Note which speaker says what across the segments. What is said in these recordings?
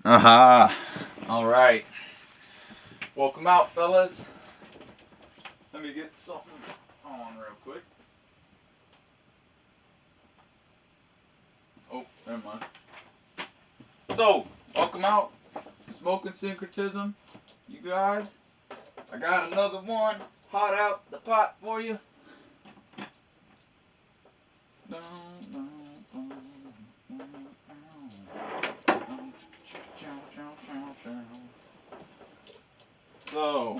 Speaker 1: Aha. All right. Welcome out, fellas. Let me get something on real quick. Oh, never mind. So, welcome out to Smoking Syncretism. You guys, I got another one hot out the pot for you. So,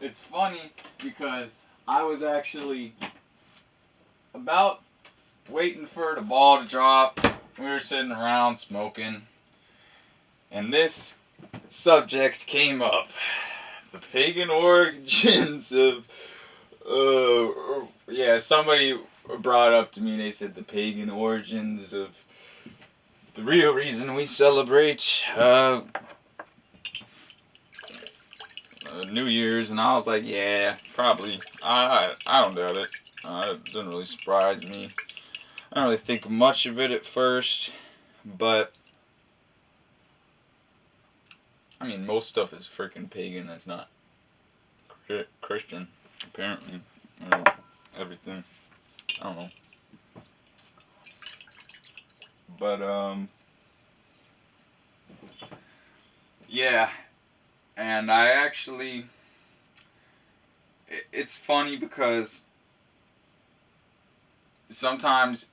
Speaker 1: it's funny because I was actually about waiting for the ball to drop. We were sitting around smoking, and this subject came up: the pagan origins of. Yeah, somebody brought up to me. They said the pagan origins of the real reason we celebrate New Year's, and I was like, yeah, probably. I don't doubt it. It doesn't really surprise me. I don't really think much of it at first, but I mean, most stuff is freaking pagan. That's not Christian, apparently. Or everything. I don't know. But yeah, and I actually, it's funny because sometimes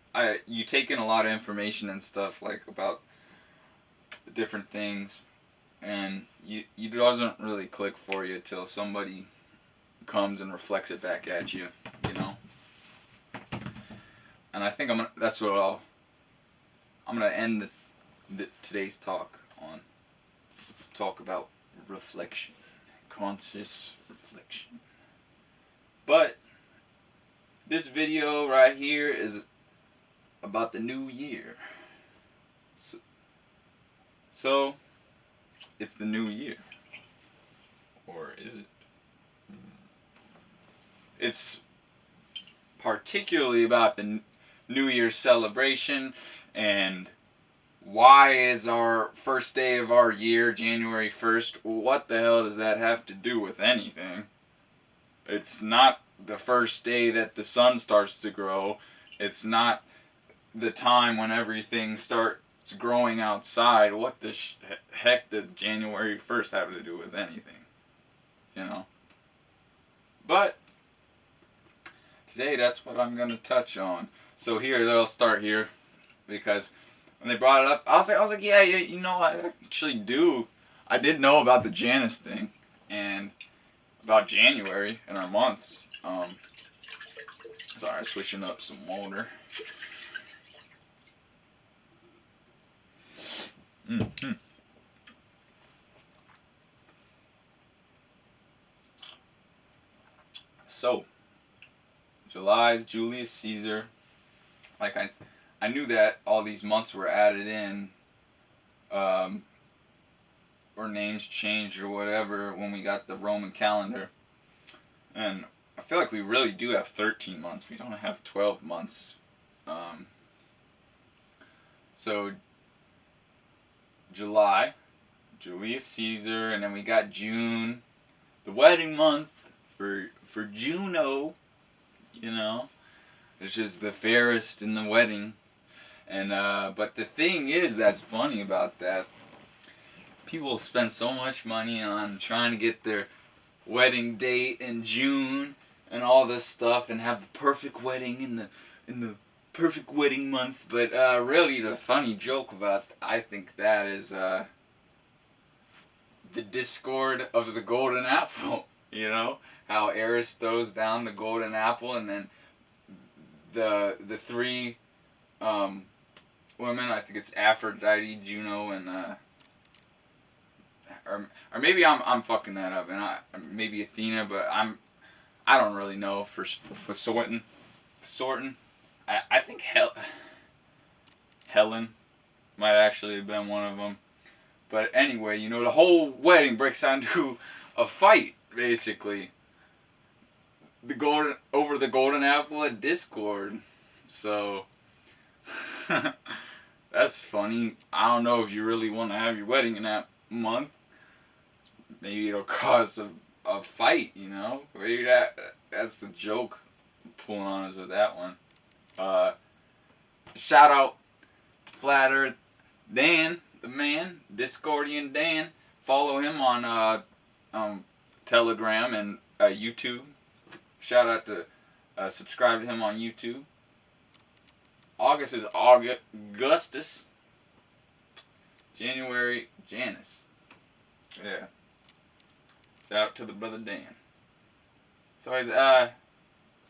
Speaker 1: you take in a lot of information and stuff like about different things, and it doesn't really click for you till somebody comes and reflects it back at you, you know. And I think that's what I'm gonna end today's talk on. Let's talk about reflection, conscious reflection. But this video right here is about the new year. So it's the new year, or is it? It's particularly about the New Year's celebration and why is our first day of our year January 1st? What the hell does that have to do with anything? It's not the first day that the sun starts to grow. It's not the time when everything starts growing outside. What the heck does January 1st have to do with anything? You know? But today that's what I'm going to touch on. So here, they'll start here because when they brought it up, I was like, yeah, you know, I actually do. I did know about the Janus thing and about January and our months. Sorry, switching up some water. Mm-hmm. So, July's Julius Caesar. Like I knew that all these months were added in, um, or names changed or whatever when we got the Roman calendar. And I feel like we really do have 13 months. We don't have 12 months. Um, so July, Julius Caesar, and then we got June, the wedding month for Juno, you know, which is the fairest in the wedding. And but the thing is that's funny about that, people spend so much money on trying to get their wedding date in June and all this stuff and have the perfect wedding in the perfect wedding month. But really, the funny joke about I think that is the discord of the golden apple. You know how Eris throws down the golden apple, and then the three women. I think it's Aphrodite, Juno, and or maybe I'm fucking that up, and maybe Athena, but I don't really know for certain. I think Helen might actually have been one of them. But anyway, you know, the whole wedding breaks down to a fight, basically. The golden apple at Discord. So That's funny. I don't know if you really want to have your wedding in that month. Maybe it'll cause a fight, you know? Maybe that's the joke pulling on us with that one. Uh, Shout out Flat Earth Dan, the man, Discordian Dan. Follow him on um, Telegram and YouTube. Shout out to subscribe to him on YouTube. August is Augustus. January Janice. Yeah. Shout out to the brother Dan. So he's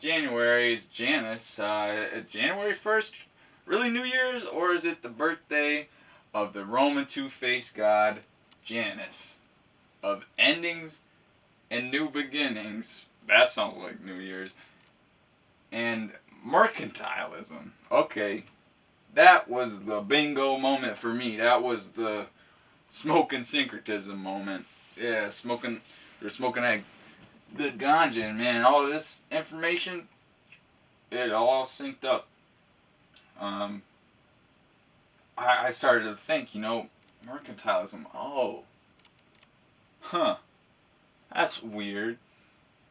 Speaker 1: January is Janice. January 1st, really New Year's, or is it the birthday of the Roman two-faced god Janus? Of endings and new beginnings. That sounds like New Year's. And mercantilism. Okay. That was the bingo moment for me. That was the smoking syncretism moment. Yeah, you're smoking that good ganja, and man, all this information, it all synced up. Um, I started to think, mercantilism. Oh, huh, that's weird.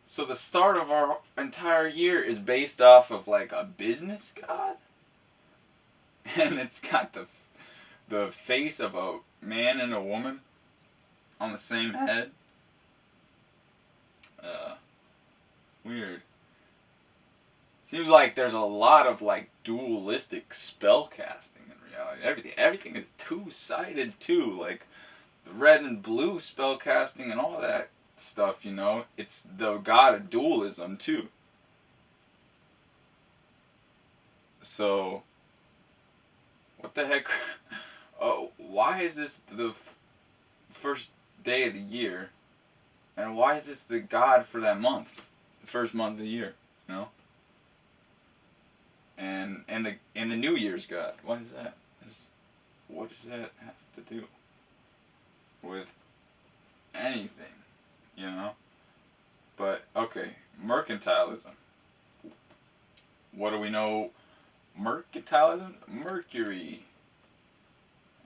Speaker 1: So the start of our entire year is based off of like a business god, and it's got the face of a man and a woman on the same head. Uh, Weird. Seems like there's a lot of like dualistic spell casting in reality. Everything is two-sided too. Like the red and blue spell casting and all that stuff, It's the god of dualism too. So what the heck? Oh, why is this the first day of the year? And why is this the god for that month? The first month of the year, you know? And the New Year's god. What is that? What does that have to do with anything, you know? But okay, mercantilism. What do we know? Mercantilism, Mercury,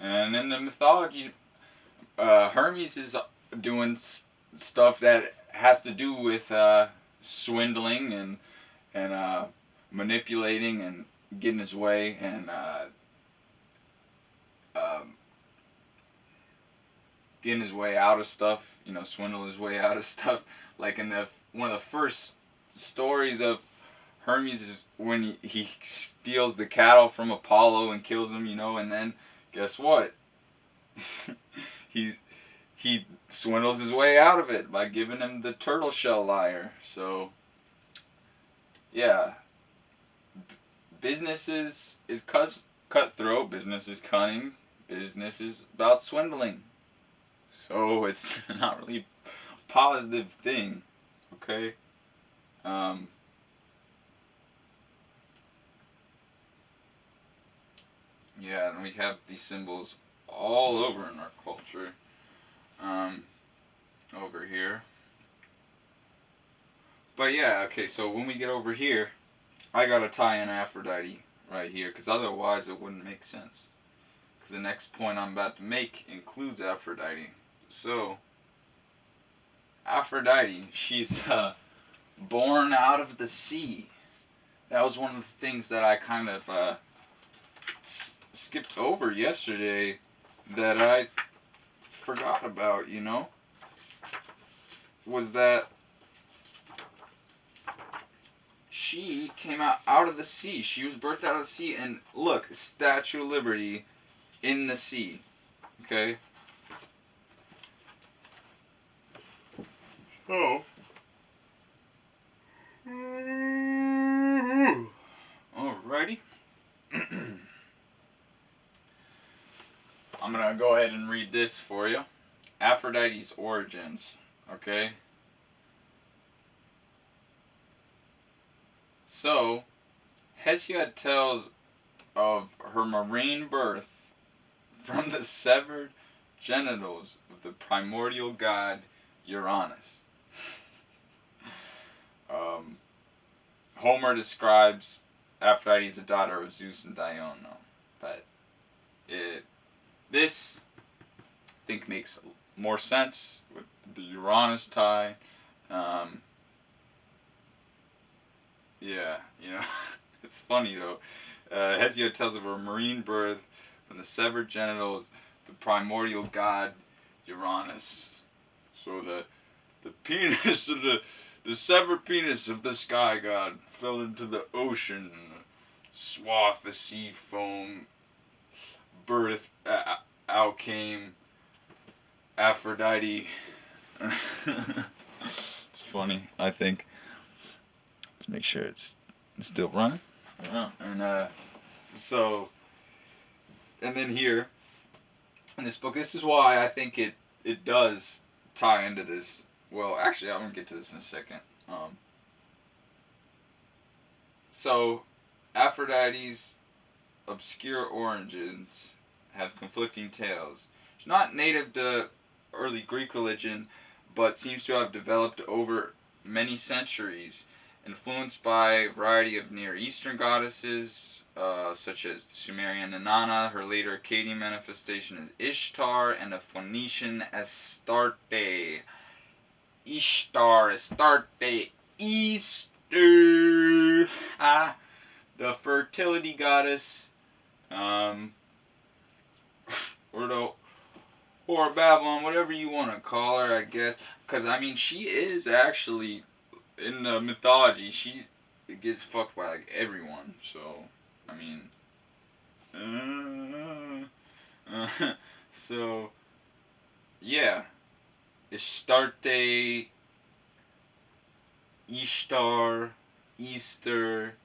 Speaker 1: and in the mythology, Hermes is doing stuff that has to do with swindling and manipulating and getting his way and um, getting his way out of stuff. Swindle his way out of stuff. Like in the one of the first stories of Hermes is when he steals the cattle from Apollo and kills him. And then guess what? he swindles his way out of it by giving him the turtle shell lyre. So yeah, business is cutthroat. Business is cunning. Business is about swindling. So it's not really a positive thing. Okay. Um, yeah, and we have these symbols all over in our culture. Um, Over here. But yeah, okay, so when we get over here, I gotta tie in Aphrodite right here, because otherwise it wouldn't make sense. Because the next point I'm about to make includes Aphrodite. So, Aphrodite, she's born out of the sea. That was one of the things that I kind of skipped over yesterday that I forgot about, was that she came out of the sea. She was birthed out of the sea, and look, Statue of Liberty in the sea. Okay? Oh. Alrighty. I'm gonna go ahead and read this for you. Aphrodite's origins. Okay? So, Hesiod tells of her marine birth from the severed genitals of the primordial god Uranus. um, Homer describes Aphrodite as the daughter of Zeus and Dione, but This, I think, makes more sense with the Uranus tie. Um, yeah, it's funny though. Hesiod tells of a marine birth from the severed genitals of the primordial god Uranus. So the penis of the severed penis of the sky god fell into the ocean, and a swath of sea foam birth out came Aphrodite. It's funny, I think. Let's make sure it's still running. Yeah. So, and then here in this book, this is why I think it does tie into this. Well, actually, I'm gonna get to this in a second. So, Aphrodite's obscure origins have conflicting tales. She's not native to early Greek religion, but seems to have developed over many centuries, influenced by a variety of Near Eastern goddesses, such as the Sumerian Inanna, her later Akkadian manifestation is Ishtar, and the Phoenician Astarte. Easter. The fertility goddess, um, or the or Babylon, whatever you want to call her, I guess. Because I mean, she is actually in the mythology. She gets fucked by like everyone. So I mean, so yeah, Astarte, Ishtar, Easter.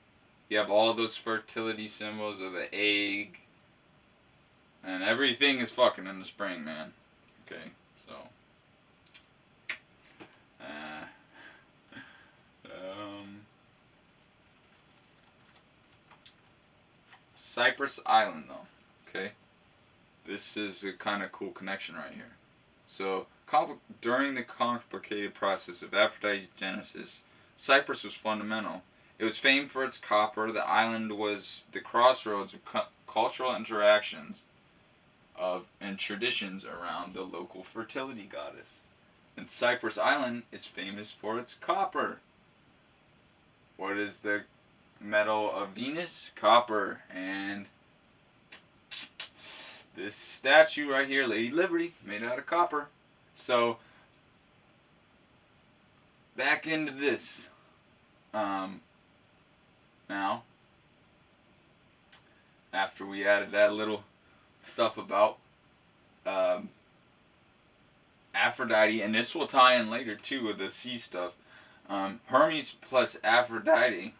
Speaker 1: You have all those fertility symbols of the egg. And everything is fucking in the spring, man. Okay, so. Uh, um, Cyprus Island, though. Okay? This is a kind of cool connection right here. So, during the complicated process of Aphrodite's genesis, Cyprus was fundamental. It was famed for its copper. The island was the crossroads of cultural interactions and traditions around the local fertility goddess. And Cyprus Island is famous for its copper. What is the metal of Venus? Copper. And this statue right here, Lady Liberty, made out of copper. So, back into this. Now, after we added that little stuff about Aphrodite, and this will tie in later too with the sea stuff. Hermes plus Aphrodite,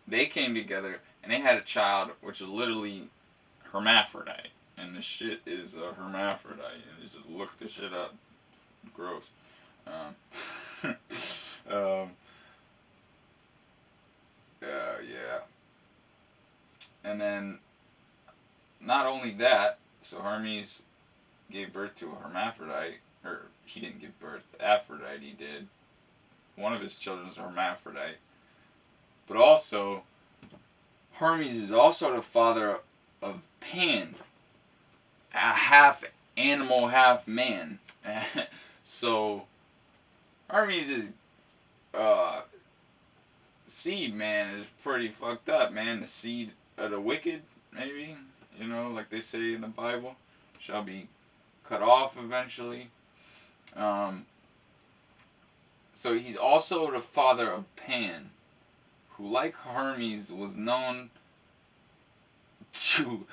Speaker 1: they came together and they had a child, which is literally hermaphrodite. And the shit is a hermaphrodite. And you just look this shit up. Gross. Yeah. And then, not only that, so Hermes gave birth to a hermaphrodite, or he didn't give birth, Aphrodite did. One of his children is a hermaphrodite. But also, Hermes is also the father of Pan, a half animal, half man. So, Hermes is, seed, man, is pretty fucked up, man. The seed of the wicked, maybe, like they say in the Bible, shall be cut off eventually. So he's also the father of Pan, who, like Hermes, was known to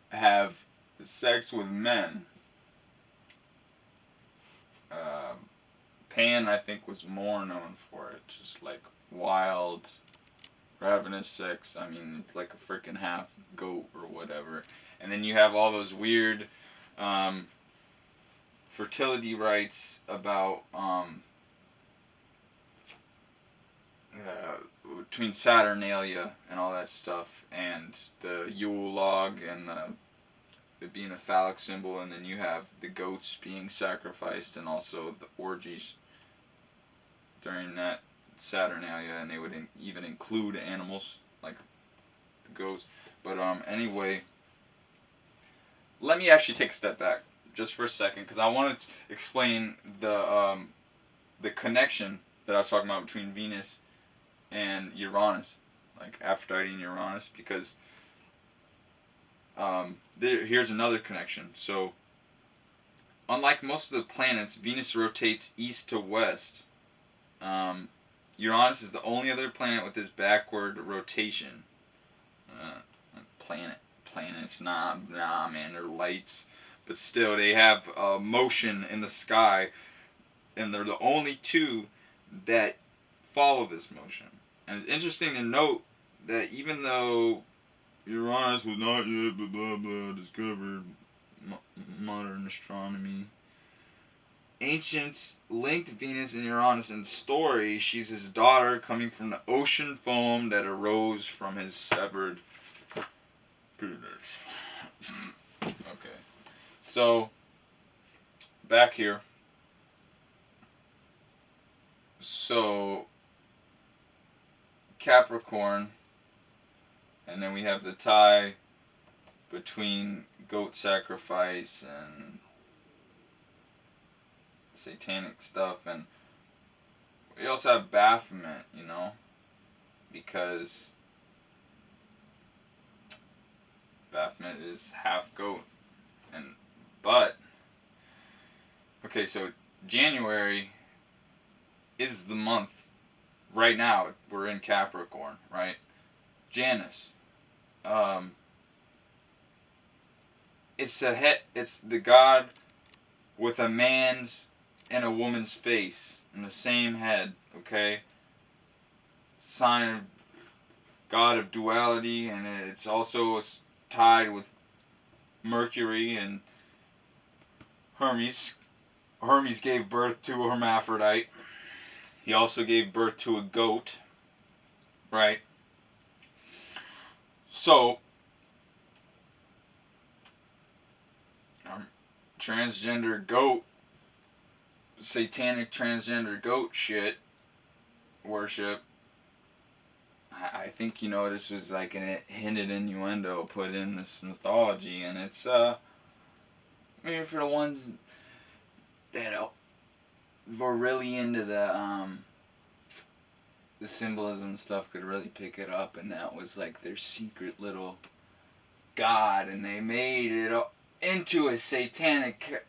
Speaker 1: have sex with men. Pan, I think, was more known for it, just like wild, ravenous sex. I mean, it's like a freaking half goat or whatever. And then you have all those weird fertility rites about between Saturnalia and all that stuff, and the Yule log, and it being a phallic symbol, and then you have the goats being sacrificed, and also the orgies during that Saturnalia, and they would even include animals like the goats. But anyway, let me actually take a step back just for a second, because I want to explain the connection that I was talking about between Venus and Uranus, like Aphrodite and Uranus, because here's another connection. So, unlike most of the planets, Venus rotates east to west. Um, Uranus is the only other planet with this backward rotation. Uh, planets, nah, man, they're lights, but still, they have motion in the sky, and they're the only two that follow this motion. And it's interesting to note that even though Uranus was not yet blah blah blah discovered, modern astronomy, ancients linked Venus and Uranus in story. She's his daughter coming from the ocean foam that arose from his severed penis. Okay, so back here. So Capricorn, and then we have the tie between goat sacrifice and satanic stuff, and we also have Baphomet, because Baphomet is half goat, but okay, so January is the month. Right now, we're in Capricorn, right? Janus, it's the god with a man's and a woman's face in the same head, okay? Sign of god of duality, and it's also tied with Mercury and Hermes. Hermes gave birth to a hermaphrodite. He also gave birth to a goat, right? So, transgender goat, satanic transgender goat shit worship. I think this was like a hinted innuendo put in this mythology, and it's maybe for the ones that were really into the symbolism stuff could really pick it up, and that was like their secret little god, and they made it into a satanic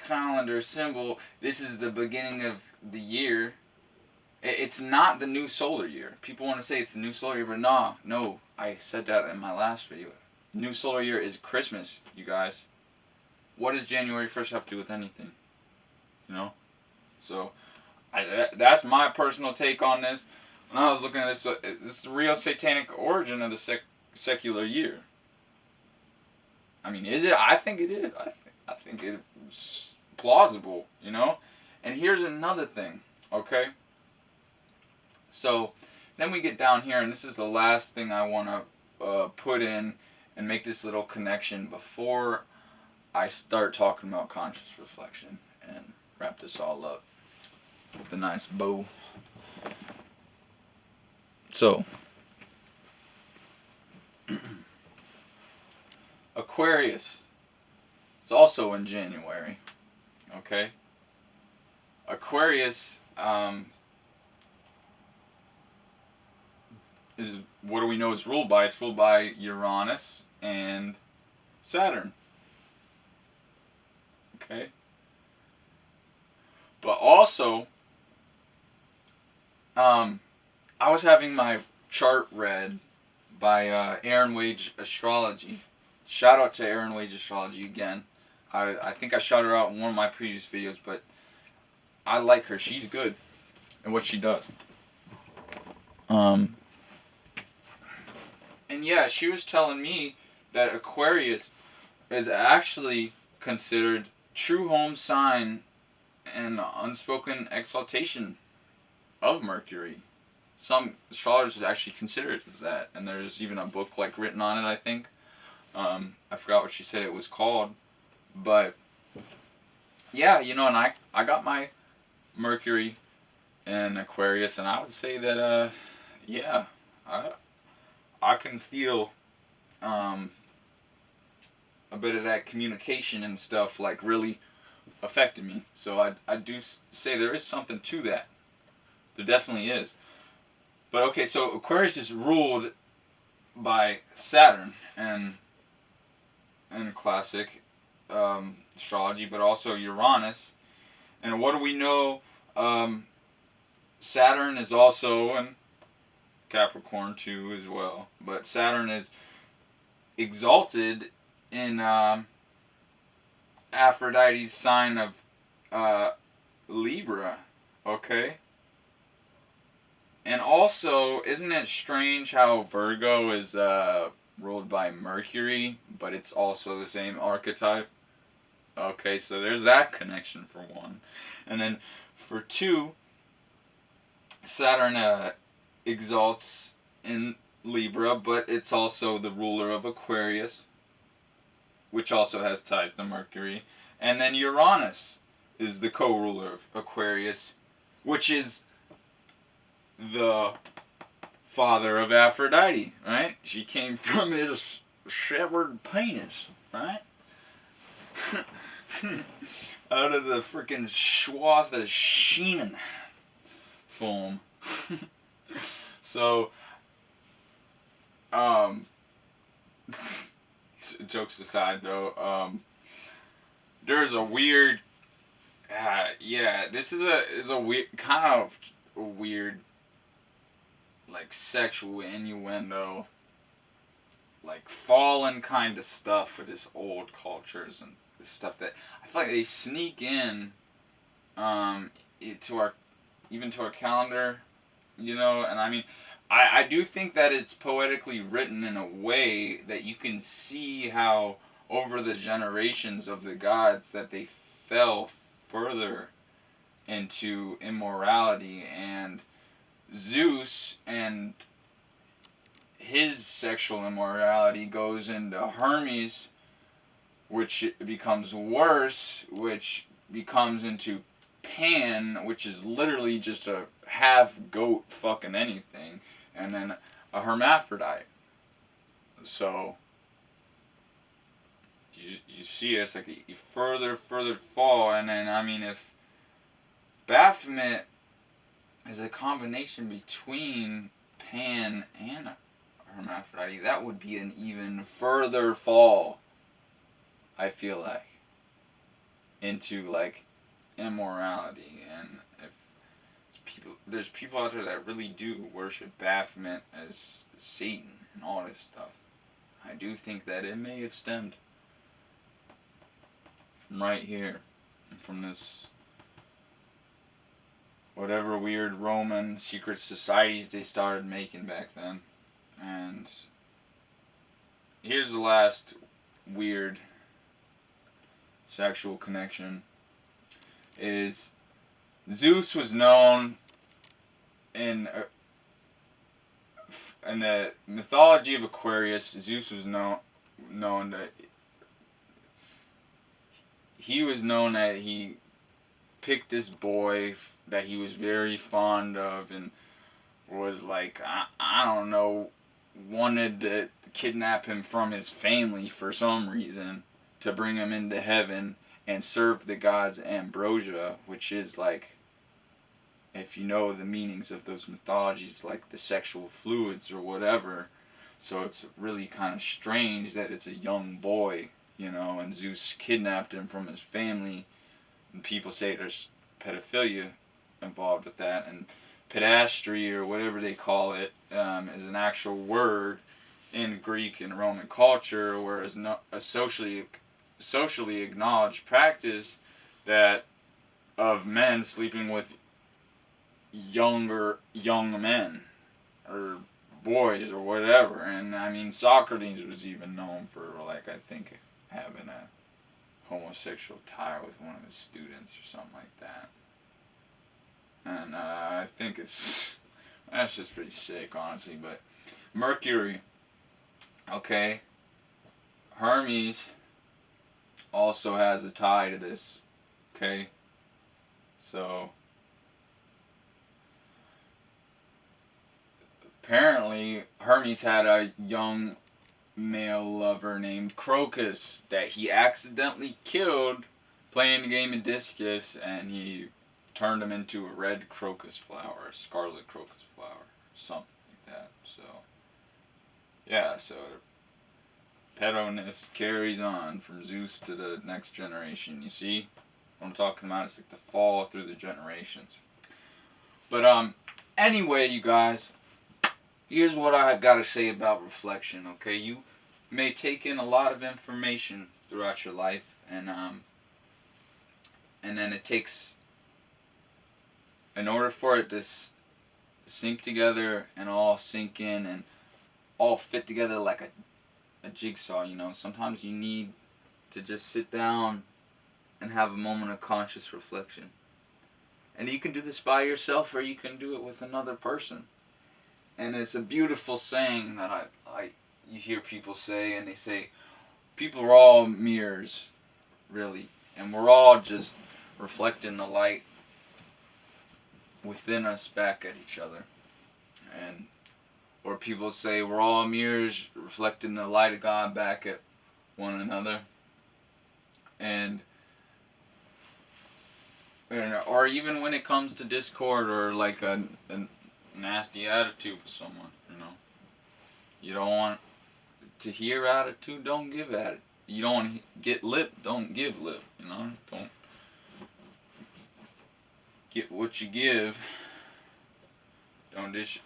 Speaker 1: calendar symbol. This is the beginning of the year. It's not the new solar year. People want to say it's the new solar year, but no. I said that in my last video. New solar year is Christmas, you guys. What does January 1st have to do with anything? So, that's my personal take on this. When I was looking at this, this is the real satanic origin of the secular year. I mean, is it? I think it is. I think it's plausible, And here's another thing, okay? So, then we get down here, and this is the last thing I want to put in and make this little connection before I start talking about conscious reflection and wrap this all up with a nice bow. So, Aquarius is also in January, okay? Aquarius is, what do we know it's ruled by? It's ruled by Uranus and Saturn, okay? But also, I was having my chart read by Aaron Wage Astrology. Shout out to Aaron Wage Astrology again. I think I shouted her out in one of my previous videos, but I like her. She's good at what she does. And yeah, she was telling me that Aquarius is actually considered true home sign and unspoken exaltation of Mercury. Some astrologers actually consider it as that, and there's even a book written on it, I think. I forgot what she said it was called, but yeah, and I got my Mercury in Aquarius, and I would say that yeah, I can feel a bit of that communication and stuff like really affected me. So I do say there is something to that. There definitely is. But okay, so Aquarius is ruled by Saturn and classic astrology, but also Uranus. And what do we know? Saturn is also in Capricorn too as well, but Saturn is exalted in Aphrodite's sign of Libra. Okay. And also, isn't it strange how Virgo is ruled by Mercury, but it's also the same archetype? Okay, so there's that connection for one. And then for two, Saturn exalts in Libra, but it's also the ruler of Aquarius, which also has ties to Mercury. And then Uranus is the co-ruler of Aquarius, which is the father of Aphrodite, right? She came from his severed penis, right? Out of the freaking swath of semen foam. So, jokes aside though, there's a weird, yeah, this is a weird, kind of weird, like sexual innuendo, like fallen kind of stuff for this old cultures and this stuff that I feel like they sneak in, to our, even to our calendar, you know. And I mean, I do think that it's poetically written in a way that you can see how over the generations of the gods that they fell further into immorality, and Zeus and his sexual immorality goes into Hermes, which becomes worse, which becomes into Pan, which is literally just a half goat fucking anything, and then a hermaphrodite. So you see it's like a further fall. And then I mean, if Baphomet is a combination between Pan and hermaphrodite, that would be an even further fall, I feel like, into like immorality. And if there's people out there that really do worship Baphomet as Satan and all this stuff, I do think that it may have stemmed from right here, from this whatever weird Roman secret societies they started making back then. And here's the last weird sexual connection. Is Zeus was known in the mythology of Aquarius. Zeus was known that he picked this boy that he was very fond of, and was like, I don't know, wanted to kidnap him from his family for some reason to bring him into heaven and serve the gods ambrosia, which is like, if you know the meanings of those mythologies, like the sexual fluids or whatever. So it's really kind of strange that it's a young boy, you know, and Zeus kidnapped him from his family. And people say there's pedophilia involved with that. And pedastry, or whatever they call it, is an actual word in Greek and Roman culture, whereas a socially acknowledged practice that of men sleeping with young men or boys or whatever. And I mean, Socrates was even known for, like, I think having a homosexual tie with one of his students or something like that. And I think that's just pretty sick, honestly. But Mercury, okay, Hermes also has a tie to this, okay? So apparently Hermes had a young male lover named Crocus that he accidentally killed playing the game of discus, and he turned him into a red crocus flower, a scarlet crocus flower, something like that. So, yeah, so pedoness carries on from Zeus to the next generation. You see what I'm talking about? It's like the fall through the generations. But anyway, you guys, here's what I got to say about reflection. Okay, you may take in a lot of information throughout your life, and then it takes, in order for it to sink together and all sink in and all fit together like a jigsaw. Sometimes you need to just sit down and have a moment of conscious reflection. And you can do this by yourself, or you can do it with another person. And it's a beautiful saying that you hear people say, and they say, people are all mirrors, really, and we're all just reflecting the light within us back at each other. Or people say we're all mirrors reflecting the light of God back at one another. And or even when it comes to discord or like a nasty attitude with someone, you don't want to hear attitude, don't give attitude. You don't want to get lip, don't give lip. Don't get what you give. Don't dish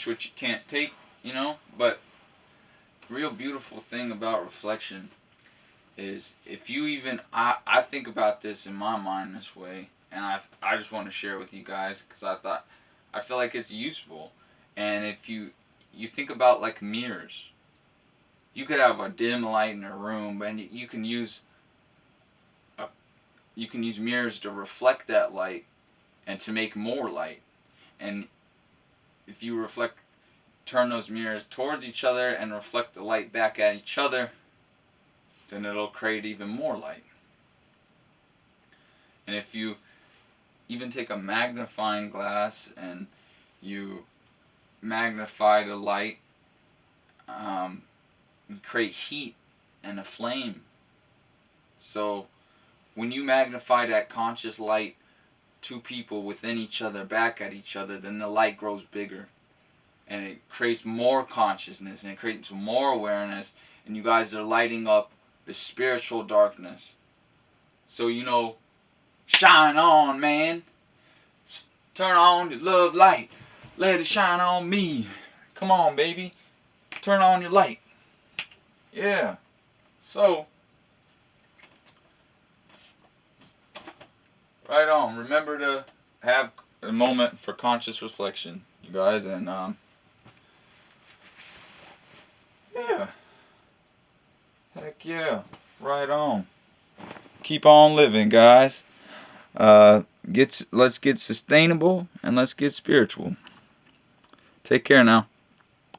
Speaker 1: what you can't take. But real beautiful thing about reflection is if you even I think about this in my mind this way, and I just want to share it with you guys because I feel like it's useful. And if you think about like mirrors, you could have a dim light in a room, and you can use mirrors to reflect that light and to make more light. And if you turn those mirrors towards each other and reflect the light back at each other, then it'll create even more light. And if you even take a magnifying glass and you magnify the light, you create heat and a flame. So when you magnify that conscious light to people within each other, back at each other, then the light grows bigger. And it creates more consciousness, and it creates more awareness, and you guys are lighting up the spiritual darkness. So, shine on, man. Turn on your love light. Let it shine on me. Come on, baby. Turn on your light. Yeah. So, right on. Remember to have a moment for conscious reflection, you guys, and yeah. Heck yeah. Right on. Keep on living, guys. Let's get sustainable and let's get spiritual. Take care now.